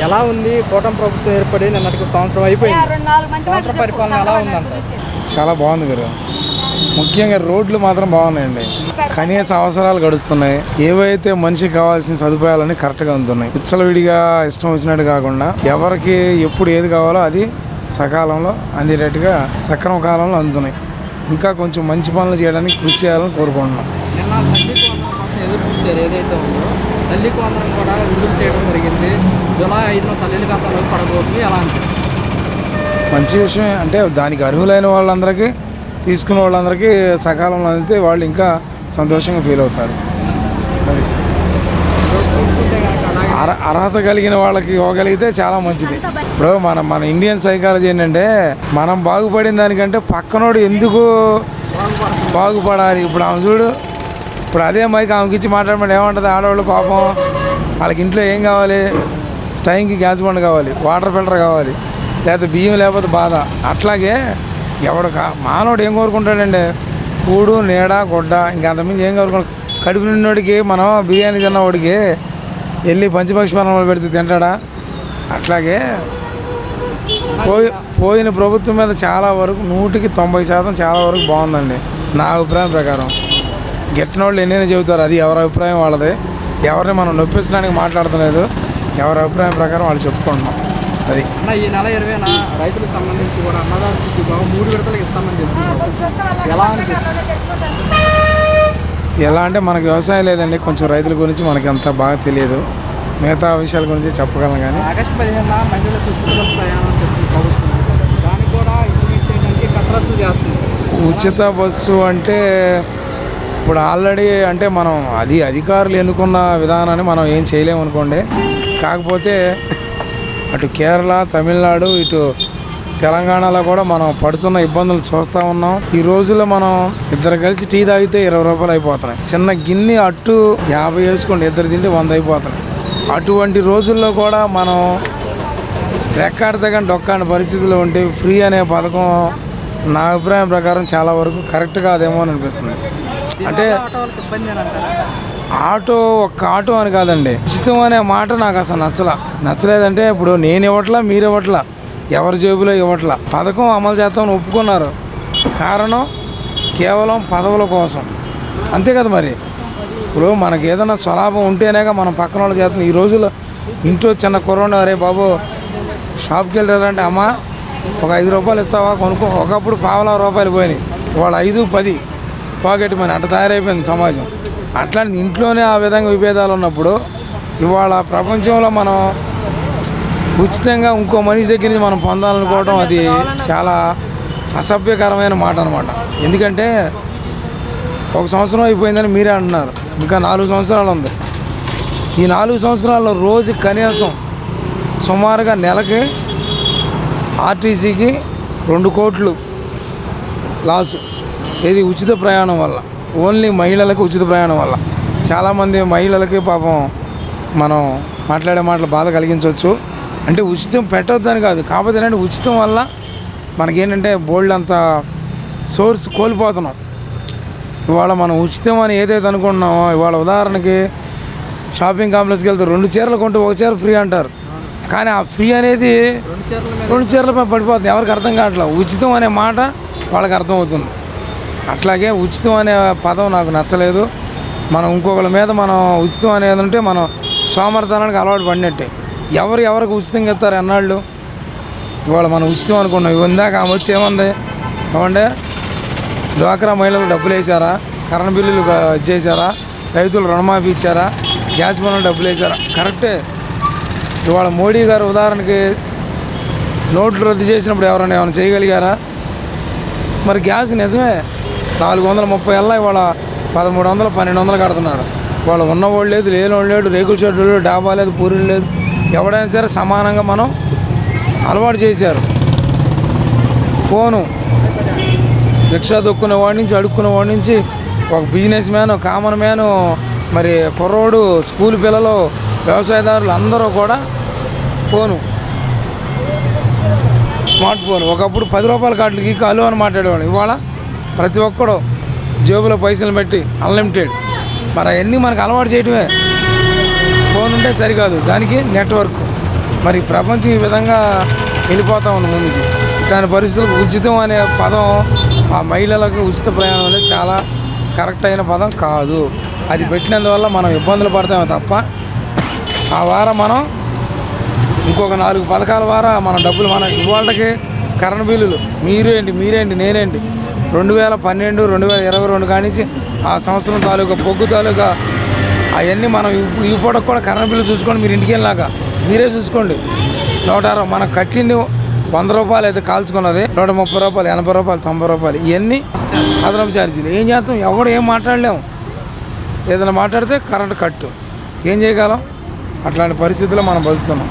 ఎలా ఉంది కూటమి ప్రభుత్వం ఏర్పడి నిన్నటికి సంవత్సరం అయిపోయింది, సంవత్సర పరిపాలన ఎలా ఉందంట? చాలా బాగుంది గారు. ముఖ్యంగా రోడ్లు మాత్రం బాగున్నాయండి. కనీస అవసరాలు గడుస్తున్నాయి. ఏవైతే మనిషికి కావాల్సిన సదుపాయాలని కరెక్ట్గా అందుతున్నాయి. విచ్చలవిడిగా ఇష్టం వచ్చినట్టు కాకుండా ఎవరికి ఎప్పుడు ఏది కావాలో అది సకాలంలో అందేటట్టుగా సక్రమ కాలంలో అందుతున్నాయి. ఇంకా కొంచెం మంచి పనులు చేయడానికి కృషి చేయాలని కోరుకుంటున్నాం. నిన్న తల్లికి వందనం కోసం ఎదురు చూశారు ఏదైతే ఉందో, తల్లికి వందనం కూడా విడుదల చేయడం జరిగింది. జూలై 5న తల్లిల ఖాతాలో పడబోతుంది. ఎలా అనిపిస్తుంది? మంచి విషయం. అంటే దానికి అర్హులైన వాళ్ళందరికీ తీసుకున్న వాళ్ళందరికీ సకాలంలో అందితే వాళ్ళు ఇంకా సంతోషంగా ఫీల్ అవుతారు. అది అర్హత కలిగిన వాళ్ళకి ఇవ్వగలిగితే చాలా మంచిది. ఇప్పుడు మన ఇండియన్ సైకాలజీ ఏంటంటే, మనం బాగుపడిన దానికంటే పక్కనోడు ఎందుకు బాగుపడాలి. ఇప్పుడు ఆమె చూడు, ఇప్పుడు అదే మైక్ ఆమెకి ఇచ్చి మాట్లాడమంటే ఏమంటుంది? ఆడవాళ్ళు కోపం, వాళ్ళకి ఇంట్లో ఏం కావాలి, టైంకి గ్యాస్ బండ్ కావాలి, వాటర్ ఫిల్టర్ కావాలి, లేకపోతే బియ్యం లేకపోతే బాధ. అట్లాగే ఎవడు మానవుడు ఏం కోరుకుంటాడండి? కూడు, నీడ, గుడ్డ, ఇంకా అంతమంది ఏం కోరుకుంటాడు? కడుపు నిన్నోడికి మనం బిర్యానీ తిన్నవాడికి వెళ్ళి పంచపక్షపాలనలు పెడితే తింటాడా? అట్లాగే పోయిన ప్రభుత్వం మీద చాలా వరకు 100% చాలా వరకు బాగుందండి నా అభిప్రాయం ప్రకారం. గిట్టనోళ్ళు ఎన్నైనా చెబుతారు, అది ఎవరి అభిప్రాయం వాళ్ళది. ఎవరిని మనం నొప్పించడానికి మాట్లాడతలేదు. ఎవరి అభిప్రాయం ప్రకారం వాళ్ళు చెప్పుకుంటున్నాం. అది ఈ నెల 20న రైతులకు సంబంధించి కూడా అన్నదాన స్థితిగా 3 విడతలకు ఇస్తామని చెప్తున్నారు. ఎలా అనిపిస్తుంది? ఎలా అంటే మనకు వ్యవసాయం లేదండి, కొంచెం రైతుల గురించి మనకి అంత బాగా తెలియదు. మిగతా విషయాల గురించి చెప్పగలం. కానీ ఆగస్టు 15న మహిళలకు ఉచిత బస్సు ప్రయాణం చేస్తుంది ప్రభుత్వం. దానికి కూడా ఇంటికి కసరత్తు చేస్తుంది. ఉచిత బస్సు అంటే ఇప్పుడు ఆల్రెడీ అంటే మనం అది అధికారులు ఎన్నుకున్న విధానాన్ని మనం ఏం చేయలేము అనుకోండి. కాకపోతే అటు కేరళ, తమిళనాడు, ఇటు తెలంగాణలో కూడా మనం పడుతున్న ఇబ్బందులు చూస్తూ ఉన్నాం. ఈ రోజుల్లో మనం ఇద్దరు కలిసి టీ తాగితే 20 రూపాయలు అయిపోతున్నాయి. చిన్న గిన్నె అట్టు 50 వేసుకోండి, ఇద్దరు తింటే 100 అయిపోతున్నాయి. అటువంటి రోజుల్లో కూడా మనం రెక్కాడితే కానీ డొక్కాని పరిస్థితుల్లో ఉంటే ఫ్రీ అనే పథకం నా అభిప్రాయం ప్రకారం చాలా వరకు కరెక్ట్ కాదేమో అని అనిపిస్తుంది. అంటే ఒక్క ఆటో అని కాదండి, ఉచితం అనే మాట నాకు అసలు నచ్చలేదంటే ఇప్పుడు నేను ఇవ్వట్లా, మీరు ఇవ్వట్లా, ఎవరి జేబులో ఇవ్వట్లా. పథకం అమలు చేస్తామని ఒప్పుకున్నారు. కారణం కేవలం పదవుల కోసం, అంతే కదా. మరి ఇప్పుడు మనకి ఏదైనా స్వలాభం ఉంటేనేగా మనం పక్కన వాళ్ళు చేస్తాం. ఈ రోజుల్లో ఇంట్లో చిన్న కుర్రోడు, అరే బాబు షాప్కి వెళ్ళారంటే అమ్మ ఒక 5 రూపాయలు ఇస్తావా కొనుక్కో. ఒకప్పుడు ₹1 పోయినాయి, ఇవాళ 5, 10 పాకెట్ మనీ. అట్లా తయారైపోయింది సమాజం. అట్లాంటి ఇంట్లోనే ఆ విధంగా విభేదాలు ఉన్నప్పుడు ఇవాళ ప్రపంచంలో మనం ఉచితంగా ఇంకో మనిషి దగ్గర నుంచి మనం పొందాలనుకోవడం అది చాలా అసభ్యకరమైన మాట అనమాట. ఎందుకంటే 1 సంవత్సరం అయిపోయిందని మీరే అంటున్నారు, ఇంకా 4 సంవత్సరాలు ఉంది. ఈ 4 సంవత్సరాల్లో రోజు కనీసం సుమారుగా నెలకి ఆర్టీసీకి 2 కోట్లు లాసు. ఇది ఉచిత ప్రయాణం వల్ల, ఓన్లీ మహిళలకు ఉచిత ప్రయాణం వల్ల. చాలామంది మహిళలకి పాపం మనం మాట్లాడే మాటలు బాధ కలిగించవచ్చు. అంటే ఉచితం పెట్టొద్దని కాదు, కాకపోతే ఏంటంటే ఉచితం వల్ల మనకేంటంటే బోల్డ్ అంత సోర్స్ కోల్పోతున్నాం. ఇవాళ మనం ఉచితం అని ఏదైతే అనుకుంటున్నామో, ఇవాళ ఉదాహరణకి షాపింగ్ కాంప్లెక్స్కి వెళ్తే 2 చీరలు కొంటే 1 చీర ఫ్రీ అంటారు. కానీ ఆ ఫ్రీ అనేది 2 చీరలపై పడిపోతుంది. ఎవరికి అర్థం కావట్లేదు. ఉచితం అనే మాట వాళ్ళకి అర్థమవుతుంది. అట్లాగే ఉచితం అనే పదం నాకు నచ్చలేదు. మనం ఇంకొకరి మీద మనం ఉచితం అనేది ఉంటే మనం సోమర్థనానికి అలవాటు పడినట్టే. ఎవరికి ఉచితంగా ఇస్తారు అన్నాళ్ళు? ఇవాళ మనం ఉచితం అనుకున్నాం. ఇందాక ఆమె వచ్చి ఏమంది ఏమంటే, డ్వాక్రా మహిళలకు డబ్బులు వేసారా, కరెంట్ బిల్లులు ఇచ్చేసారా, రైతులు రుణమాఫీ ఇచ్చారా, గ్యాస్ బిల్లులు డబ్బులు వేసారా? కరెక్టే. ఇవాళ మోడీ గారు ఉదాహరణకి నోట్లు రద్దు చేసినప్పుడు ఎవరైనా ఏమైనా చేయగలిగారా? మరి గ్యాస్ నిజమే 430 అలా ఇవాళ 1300, 1200 కడుతున్నారు. వాళ్ళు ఉన్నవాళ్ళు లేదు, లేనివాళ్ళు లేడు, రేకుల షెడ్లు లేదు, డాబా లేదు, పూరీలు లేదు. ఎవడైనా సరే సమానంగా మనం అలవాటు చేశారు. ఫోను రిక్షా దొక్కునే వాడి నుంచి, అడుక్కునే వాడి నుంచి, ఒక బిజినెస్ మ్యాన్, కామన్ మ్యాను, మరి కుర్రోడు, స్కూల్ పిల్లలు, వ్యవసాయదారులు అందరూ కూడా ఫోను, స్మార్ట్ ఫోన్. ఒకప్పుడు 10 రూపాయల కార్డులకి కాలు అని మాట్లాడేవాడు. ఇవాళ ప్రతి ఒక్కడు జేబులో పైసలు పెట్టి అన్లిమిటెడ్. మరి అవన్నీ మనకు అలవాటు చేయటమే. ఫోన్ ఉంటే సరికాదు, దానికి నెట్వర్క్. మరి ప్రపంచం ఈ విధంగా వెళ్ళిపోతూ ఉంది ముందుకి. ఇట్లాంటి పరిస్థితులకు ఉచితం అనే పదం ఆ మహిళలకు ఉచిత ప్రయాణం అనేది చాలా కరెక్ట్ అయిన పదం కాదు. అది పెట్టినందువల్ల మనం ఇబ్బందులు పడతామే తప్ప ఆ వారం మనం ఇంకొక 4 పథకాల ద్వారా మన డబ్బులు మన ఇవాళకి కరెంట్ బిల్లులు మీరేంటి నేనేంటి 2012 2022 కానించి ఆ సంవత్సరం తాలూకా బొగ్గు తాలూకా అవన్నీ మనం ఇవ్వడానికి కూడా కరెంట్ బిల్లు చూసుకోండి. మీరు ఇంటికి వెళ్ళాక మీరే చూసుకోండి. 160 మనం కట్టింది 100 రూపాయలు అయితే కాల్చుకున్నది 130 రూపాయలు 80 రూపాయలు 90 రూపాయలు ఇవన్నీ అదనపు ఛార్జీలు. ఏం చేస్తాం? ఎవడు ఏం మాట్లాడలేము. ఏదైనా మాట్లాడితే కరెంట్ కట్టు ఏం చేయగలం? అట్లాంటి పరిస్థితుల్లో మనం బతుకుతున్నాం.